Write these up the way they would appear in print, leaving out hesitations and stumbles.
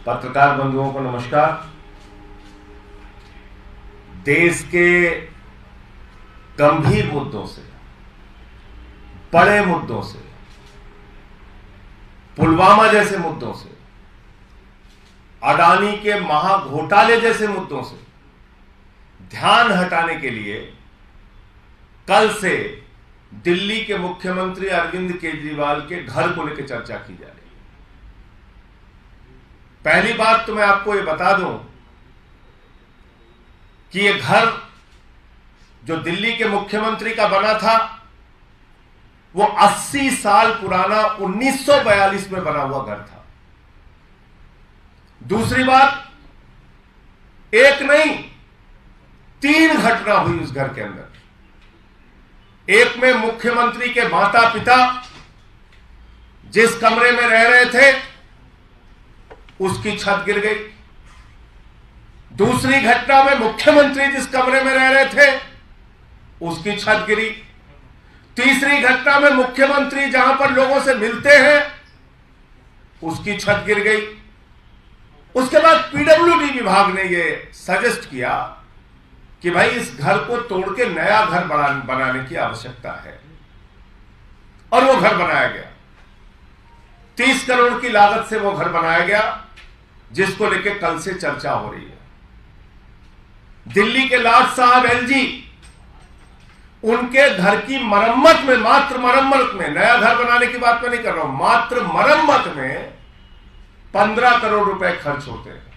पत्रकार बंधुओं को नमस्कार। देश के गंभीर मुद्दों से, बड़े मुद्दों से, पुलवामा जैसे मुद्दों से, अडानी के महाघोटाले जैसे मुद्दों से ध्यान हटाने के लिए कल से दिल्ली के मुख्यमंत्री अरविंद केजरीवाल के घर को लेकर चर्चा की जा रही है। पहली बात तो मैं आपको ये बता दूं कि ये घर जो दिल्ली के मुख्यमंत्री का बना था वो 80 साल पुराना 1942 में बना हुआ घर था। दूसरी बात, एक नहीं 3 घटना हुई उस घर के अंदर। एक में मुख्यमंत्री के माता पिता जिस कमरे में रह रहे थे उसकी छत गिर गई। दूसरी घटना में मुख्यमंत्री जिस कमरे में रह रहे थे उसकी छत गिरी। तीसरी घटना में मुख्यमंत्री जहां पर लोगों से मिलते हैं उसकी छत गिर गई। उसके बाद पीडब्ल्यूडी विभाग ने यह सजेस्ट किया कि भाई इस घर को तोड़ के नया घर बनाने की आवश्यकता है, और वो घर बनाया गया। 30 करोड़ की लागत से वो घर बनाया गया, जिसको लेकर कल से चर्चा हो रही है। दिल्ली के लाट साहब एलजी, उनके घर की मरम्मत में, मात्र मरम्मत में, नया घर बनाने की बात मैं नहीं कर रहा हूं, मात्र मरम्मत में 15 करोड़ रुपए खर्च होते हैं।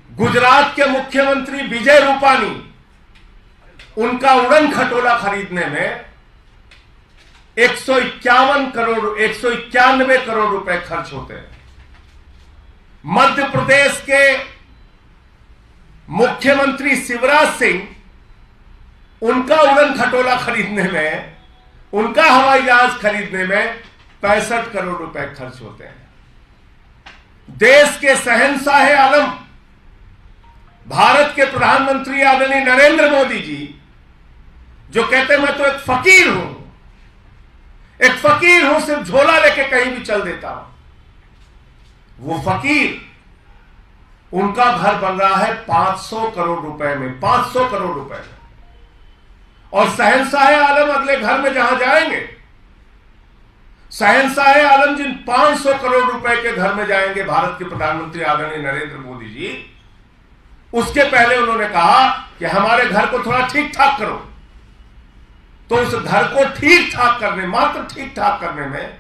गुजरात के मुख्यमंत्री विजय रूपानी, उनका उड़न खटोला खरीदने में 191 करोड़ रुपए खर्च होते हैं। मध्य प्रदेश के मुख्यमंत्री शिवराज सिंह, उनका उड़न खटोला खरीदने में, उनका हवाई जहाज खरीदने में 65 करोड़ रुपए खर्च होते हैं। देश के शहंशाह आलम, भारत के प्रधानमंत्री आदरणीय नरेंद्र मोदी जी, जो कहते हैं मैं तो एक फकीर हूं, सिर्फ झोला लेके कहीं भी चल देता हूं, वो फकीर, उनका घर बन रहा है 500 करोड़ रुपए में, 500 करोड़ रुपए में। और शहंशाह आलम अगले घर में जहां जाएंगे, शहंशाह आलम जिन 500 करोड़ रुपए के घर में जाएंगे भारत के प्रधानमंत्री आदरणीय नरेंद्र मोदी जी, उसके पहले उन्होंने कहा कि हमारे घर को थोड़ा ठीक ठाक करो। तो उस घर को ठीक ठाक करने, मात्र ठीक ठाक करने में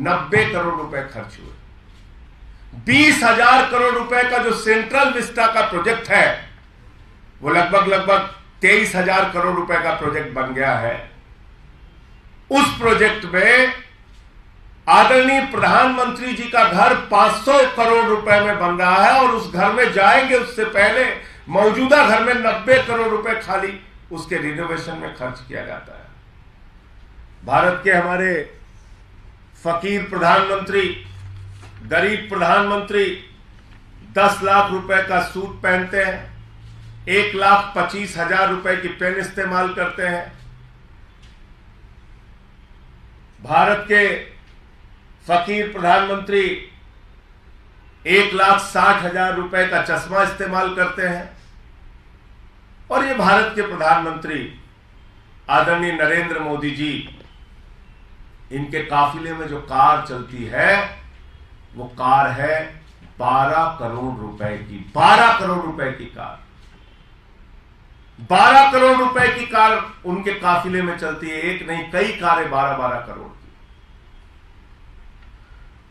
90 करोड़ रुपए खर्च हुए। 20,000 करोड़ रुपए का जो सेंट्रल विस्टा का प्रोजेक्ट है, वो लगभग 23,000 करोड़ रुपए का प्रोजेक्ट बन गया है। उस प्रोजेक्ट में आदरणीय प्रधानमंत्री जी का घर 500 करोड़ रुपए में बन रहा है, और उस घर में जाएंगे उससे पहले मौजूदा घर में 90 करोड़ रुपए खाली उसके रिनोवेशन में खर्च किया जाता है। भारत के हमारे फकीर प्रधानमंत्री, गरीब प्रधानमंत्री 10 लाख रुपए का सूट पहनते हैं, 1,25,000 रुपए की पेन इस्तेमाल करते हैं। भारत के फकीर प्रधानमंत्री 1,60,000 रुपए का चश्मा इस्तेमाल करते हैं। और ये भारत के प्रधानमंत्री आदरणीय नरेंद्र मोदी जी, इनके काफिले में जो कार चलती है वो कार है 12 करोड़ रुपए की, 12 करोड़ रुपए की कार, 12 करोड़ रुपए की कार उनके काफिले में चलती है। एक नहीं, कई कारें 12-12 करोड़ की।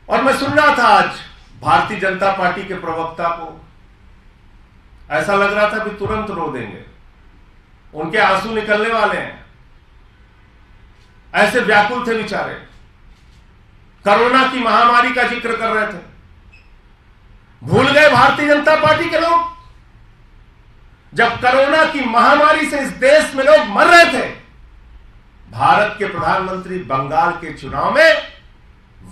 और मैं सुन रहा था आज भारतीय जनता पार्टी के प्रवक्ता को, ऐसा लग रहा था कि तुरंत रो देंगे, उनके आंसू निकलने वाले हैं, ऐसे व्याकुल थे बेचारे। कोरोना की महामारी का जिक्र कर रहे थे। भूल गए भारतीय जनता पार्टी के लोग, जब कोरोना की महामारी से इस देश में लोग मर रहे थे, भारत के प्रधानमंत्री बंगाल के चुनाव में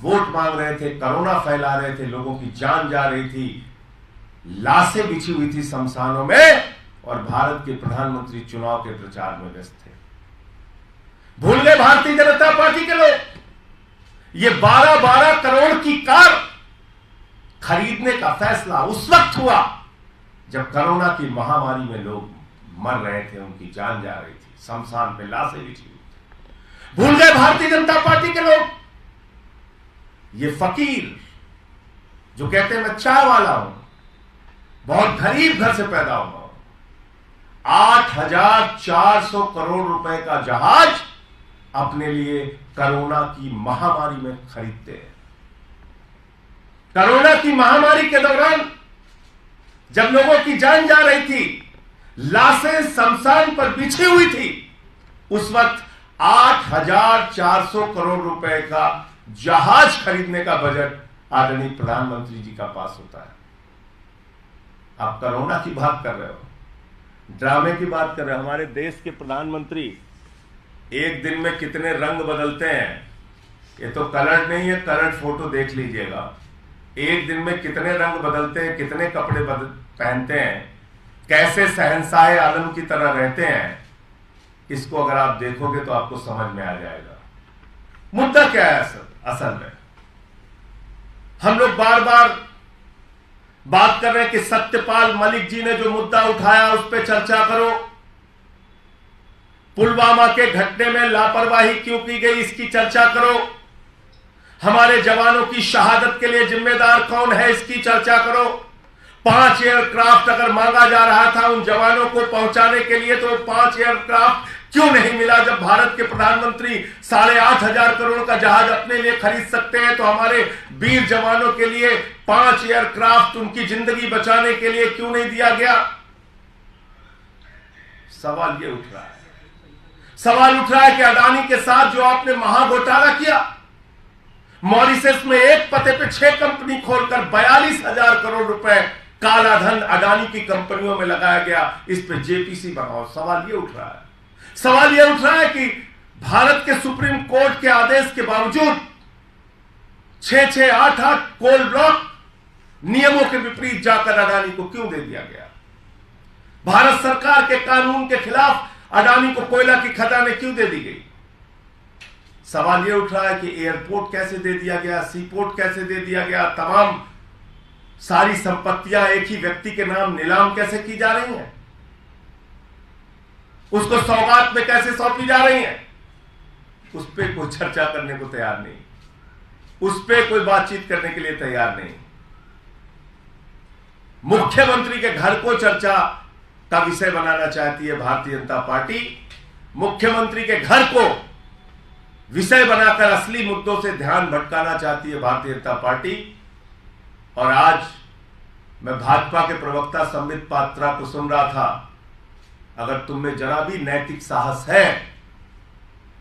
वोट मांग रहे थे, कोरोना फैला रहे थे, लोगों की जान जा रही थी, लाशें बिछी हुई थी शमशानों में, और भारत के प्रधानमंत्री चुनाव के प्रचार में व्यस्त थे। भूल गए भारतीय जनता पार्टी के लोग। ये 12-12 करोड़ की कार खरीदने का फैसला उस वक्त हुआ जब कोरोना की महामारी में लोग मर रहे थे, उनकी जान जा रही थी, शमशान पे लाशें बिछी हुई थी। भूल गए भारतीय जनता पार्टी के लोग, ये फकीर जो कहते हैं मैं चाय वाला हूं, बहुत गरीब घर से पैदा हुआ हूं, 8,400 करोड़ रुपए का जहाज अपने लिए कोरोना की महामारी में खरीदते हैं। कोरोना की महामारी के दौरान जब लोगों की जान जा रही थी, लाशें शमशान पर बिछी हुई थी, उस वक्त 8,400 करोड़ रुपए का जहाज खरीदने का बजट आदरणीय प्रधानमंत्री जी का पास होता है। आप कोरोना की बात कर रहे हो, ड्रामे की बात कर रहे हो। हमारे देश के प्रधानमंत्री एक दिन में कितने रंग बदलते हैं, ये तो कलर नहीं है, कलर फोटो देख लीजिएगा। एक दिन में कितने रंग बदलते हैं, कितने कपड़े पहनते हैं, कैसे शहंशाह आलम की तरह रहते हैं, इसको अगर आप देखोगे तो आपको समझ में आ जाएगा। मुद्दा क्या है असल में? हम लोग बार बार बात कर रहे हैं कि सत्यपाल मलिक जी ने जो मुद्दा उठाया उस पर चर्चा करो, पुलवामा के घटने में लापरवाही क्यों की गई इसकी चर्चा करो, हमारे जवानों की शहादत के लिए जिम्मेदार कौन है इसकी चर्चा करो। 5 एयरक्राफ्ट अगर मांगा जा रहा था उन जवानों को पहुंचाने के लिए, तो 5 एयरक्राफ्ट क्यों नहीं मिला? जब भारत के प्रधानमंत्री 8,500 करोड़ का जहाज अपने लिए खरीद सकते हैं, तो हमारे वीर जवानों के लिए 5 एयरक्राफ्ट उनकी जिंदगी बचाने के लिए क्यों नहीं दिया गया? सवाल ये उठ रहा है। सवाल उठ रहा है कि अडानी के साथ जो आपने महाघोटाला किया, मॉरिशस में एक पते पे 6 कंपनी खोलकर 42,000 करोड़ रुपए काला धन अडानी की कंपनियों में लगाया गया, इस पे जेपीसी बनाओ। सवाल ये उठ रहा है। सवाल यह उठ रहा है कि भारत के सुप्रीम कोर्ट के आदेश के बावजूद 6-6, 8-8 कोल ब्लॉक नियमों के विपरीत जाकर अडानी को क्यों दे दिया गया? भारत सरकार के कानून के खिलाफ अडानी को कोयला की खदानें क्यों दे दी गई? सवाल यह उठ रहा है कि एयरपोर्ट कैसे दे दिया गया, सीपोर्ट कैसे दे दिया गया, तमाम सारी संपत्तियां एक ही व्यक्ति के नाम नीलाम कैसे की जा रही हैं, उसको सौगात में कैसे सौंपी जा रही हैं, उस पर कोई चर्चा करने को तैयार नहीं, उस पर कोई बातचीत करने के लिए तैयार नहीं। मुख्यमंत्री के घर को चर्चा का विषय बनाना चाहती है भारतीय जनता पार्टी। मुख्यमंत्री के घर को विषय बनाकर असली मुद्दों से ध्यान भटकाना चाहती है भारतीय जनता पार्टी। और आज मैं भाजपा के प्रवक्ता संबित पात्रा को सुन रहा था, अगर तुम में जरा भी नैतिक साहस है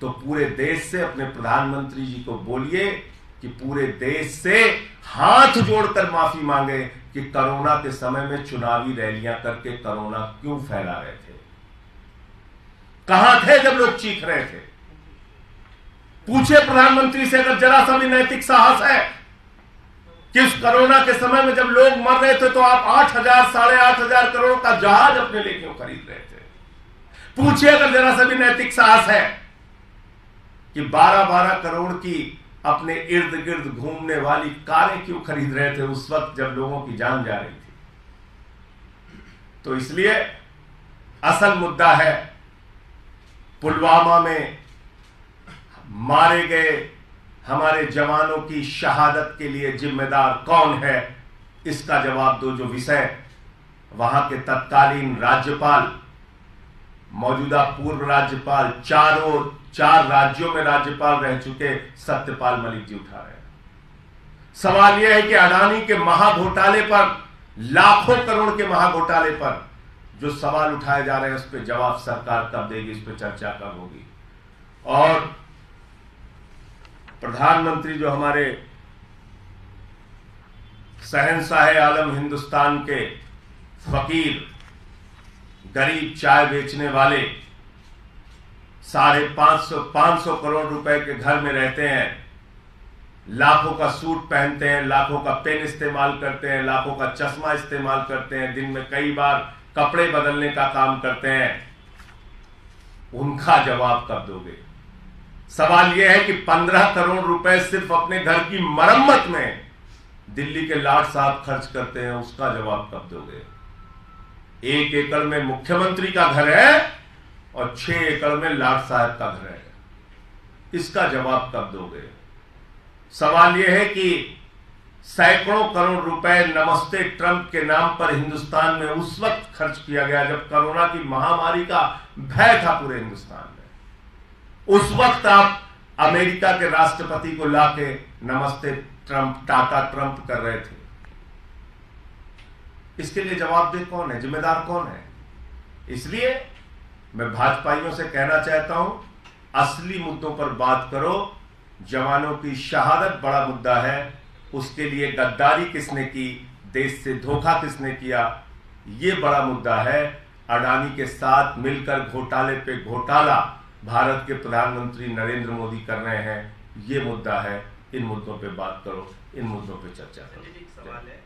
तो पूरे देश से अपने प्रधानमंत्री जी को बोलिए कि पूरे देश से हाथ जोड़कर माफी मांगे कि कोरोना के समय में चुनावी रैलियां करके कोरोना क्यों फैला रहे थे। कहां थे जब लोग चीख रहे थे? पूछे प्रधानमंत्री से अगर जरा सा भी नैतिक साहस है कि उस कोरोना के समय में जब लोग मर रहे थे तो आप 8,000, 8,500 करोड़ का जहाज अपने लिए क्यों खरीद रहे थे? पूछिए अगर जरा सा भी नैतिक साहस है कि 12-12 करोड़ की अपने इर्द गिर्द घूमने वाली कारें क्यों खरीद रहे थे उस वक्त जब लोगों की जान जा रही थी। तो इसलिए असल मुद्दा है पुलवामा में मारे गए हमारे जवानों की शहादत के लिए जिम्मेदार कौन है, इसका जवाब दो। जो विषय वहां के तत्कालीन राज्यपाल, मौजूदा पूर्व राज्यपाल, 4 राज्यों में राज्यपाल रह चुके सत्यपाल मलिक जी उठा रहे हैं। सवाल यह है कि अडानी के महाघोटाले पर, लाखों करोड़ के महाघोटाले पर जो सवाल उठाए जा रहे हैं उस पर जवाब सरकार कब देगी, इस पर चर्चा कब होगी? और प्रधानमंत्री जो हमारे शहंशाह आलम हिंदुस्तान के फकीर, गरीब चाय बेचने वाले 550 करोड़ रुपए के घर में रहते हैं, लाखों का सूट पहनते हैं, लाखों का पेन इस्तेमाल करते हैं, लाखों का चश्मा इस्तेमाल करते हैं, दिन में कई बार कपड़े बदलने का काम करते हैं, उनका जवाब कब दोगे? सवाल यह है कि 15 करोड़ रुपए सिर्फ अपने घर की मरम्मत में दिल्ली के लाट साहब खर्च करते हैं, उसका जवाब कब दोगे? 1 एकड़ में मुख्यमंत्री का घर है और 6 एकड़ में लाट साहब का घर है, इसका जवाब कब दोगे? सवाल यह है कि सैकड़ों करोड़ रुपए नमस्ते ट्रंप के नाम पर हिंदुस्तान में उस वक्त खर्च किया गया जब कोरोना की महामारी का भय था पूरे हिंदुस्तान में। उस वक्त आप अमेरिका के राष्ट्रपति को लाके नमस्ते ट्रंप, टाटा ट्रंप कर रहे थे। इसके लिए जवाबदेह कौन है, जिम्मेदार कौन है? इसलिए मैं भाजपाइयों से कहना चाहता हूं, असली मुद्दों पर बात करो। जवानों की शहादत बड़ा मुद्दा है, उसके लिए गद्दारी किसने की, देश से धोखा किसने किया, यह बड़ा मुद्दा है। अडानी के साथ मिलकर घोटाले पे घोटाला भारत के प्रधानमंत्री नरेंद्र मोदी कर रहे हैं, यह मुद्दा है। इन मुद्दों पे बात करो, इन मुद्दों पे चर्चा करो। एक सवाल है,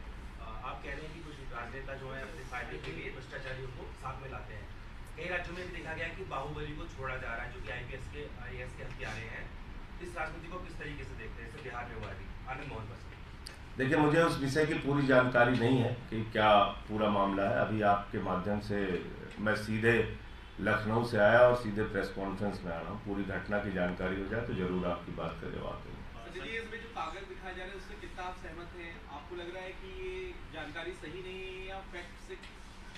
आप कह रहे हैं कि कुछ राजनेता जो है अपने फायदे के लिए भ्रष्टाचारियों को साथ में लाते हैं। कई राज्यों में भी देखा गया कि बाहुबली को छोड़ा जा रहा है, जो कि आईएएस के हत्यारे हैं। इस राजनीति को किस तरीके से देखते हैं? जैसे बिहार में हुआ अभी आनंद मोहन बस। देखिए, मुझे उस विषय की पूरी जानकारी नहीं है कि क्या पूरा मामला है। अभी आपके माध्यम से मैं सीधे लखनऊ से आया और सीधे प्रेस कॉन्फ्रेंस में आ रहा हूँ। पूरी घटना की जानकारी हो जाए तो जरूर आपकी बात का जवाब देंगे। इसमें जो कागज दिखाए जा रहे हैं उससे कितना आप सहमत हैं? आपको लग रहा है कि ये जानकारी सही नहीं है या फैक्ट से?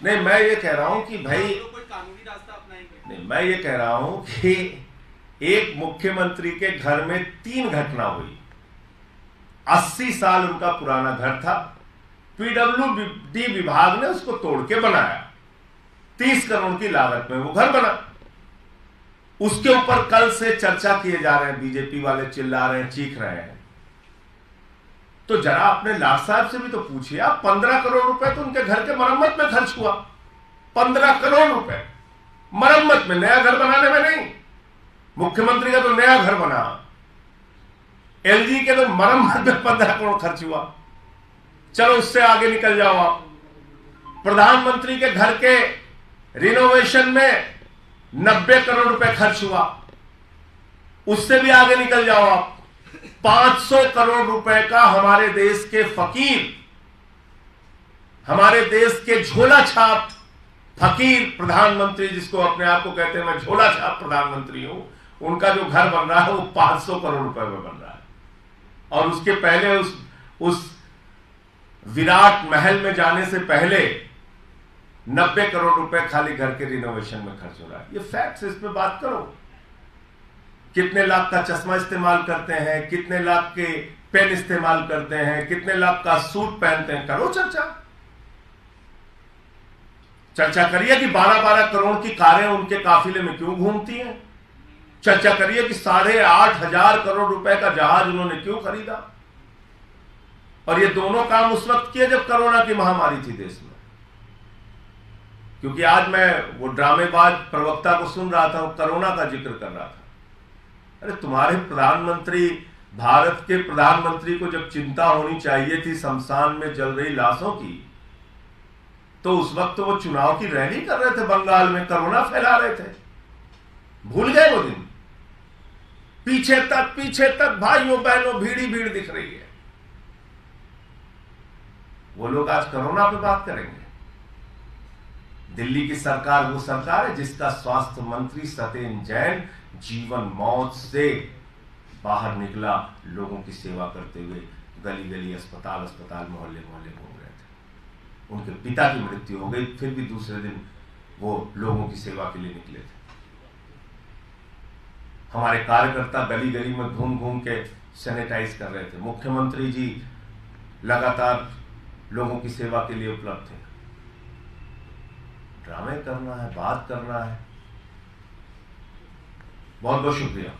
नहीं, मैं ये कह रहा हूँ कि भाई कोई कानूनी रास्ता अपनाएंगे? नहीं, मैं ये कह रहा हूँ कि एक मुख्यमंत्री के घर में 3 घटना हुई। 80 साल उनका पुराना घर था, पीडब्ल्यूडी विभाग ने उसको तोड़ के बनाया, 30 करोड़ की लागत में वो घर बना। उसके ऊपर कल से चर्चा किए जा रहे हैं, बीजेपी वाले चिल्ला रहे हैं, चीख रहे हैं। तो जरा अपने लाट साहब से भी तो पूछिए आप, 15 करोड़ रुपए तो उनके घर के मरम्मत में खर्च हुआ। 15 करोड़ रुपए मरम्मत में, नया घर बनाने में नहीं। मुख्यमंत्री का तो नया घर बना, एलजी के तो मरम्मत में 15 करोड़ खर्च हुआ। चलो उससे आगे निकल जाओ आप, प्रधानमंत्री के घर के रिनोवेशन में 90 करोड़ रुपए खर्च हुआ, उससे भी आगे निकल जाओ आप। 500 करोड़ रुपए का हमारे देश के फकीर, हमारे देश के झोला छाप फकीर प्रधानमंत्री, जिसको अपने आप को कहते हैं मैं झोला छाप प्रधानमंत्री हूं, उनका जो घर बन रहा है वो 500 करोड़ रुपए में बन रहा है। और उसके पहले उस विराट महल में जाने से पहले 90 करोड़ रुपए खाली घर के रिनोवेशन में खर्च हो रहा है। ये फैक्ट्स, इस पे बात करो। कितने लाख का चश्मा इस्तेमाल करते हैं, कितने लाख के पेन इस्तेमाल करते हैं, कितने लाख का सूट पहनते हैं, करो चर्चा करिए कि 12-12 करोड़ की कारें उनके काफिले में क्यों घूमती हैं। चर्चा करिए कि 8,500 करोड़ रुपए का जहाज उन्होंने क्यों खरीदा। और ये दोनों काम उस वक्त किए जब कोरोना की महामारी थी देश में। क्योंकि आज मैं वो ड्रामेबाज प्रवक्ता को सुन रहा था, वो कोरोना का जिक्र कर रहा था। अरे तुम्हारे प्रधानमंत्री, भारत के प्रधानमंत्री को जब चिंता होनी चाहिए थी शमशान में जल रही लाशों की, तो उस वक्त तो वो चुनाव की रैली कर रहे थे, बंगाल में कोरोना फैला रहे थे। भूल गए वो दिन? पीछे तक भाइयों बहनों भीड़ ही भीड़ दिख रही है। वो लोग आज कोरोना पे बात करेंगे। दिल्ली की सरकार वो सरकार है जिसका स्वास्थ्य मंत्री सत्येंद्र जैन जीवन मौत से बाहर निकला, लोगों की सेवा करते हुए गली गली, अस्पताल मोहल्ले मोहल्ले घूम रहे थे। उनके पिता की मृत्यु हो गई, फिर भी दूसरे दिन वो लोगों की सेवा के लिए निकले थे। हमारे कार्यकर्ता गली गली में घूम घूम के सैनिटाइज कर रहे थे। मुख्यमंत्री जी लगातार लोगों की सेवा के लिए उपलब्ध थे। ड्रामे करना है, बात करना है। बहुत बहुत शुक्रिया।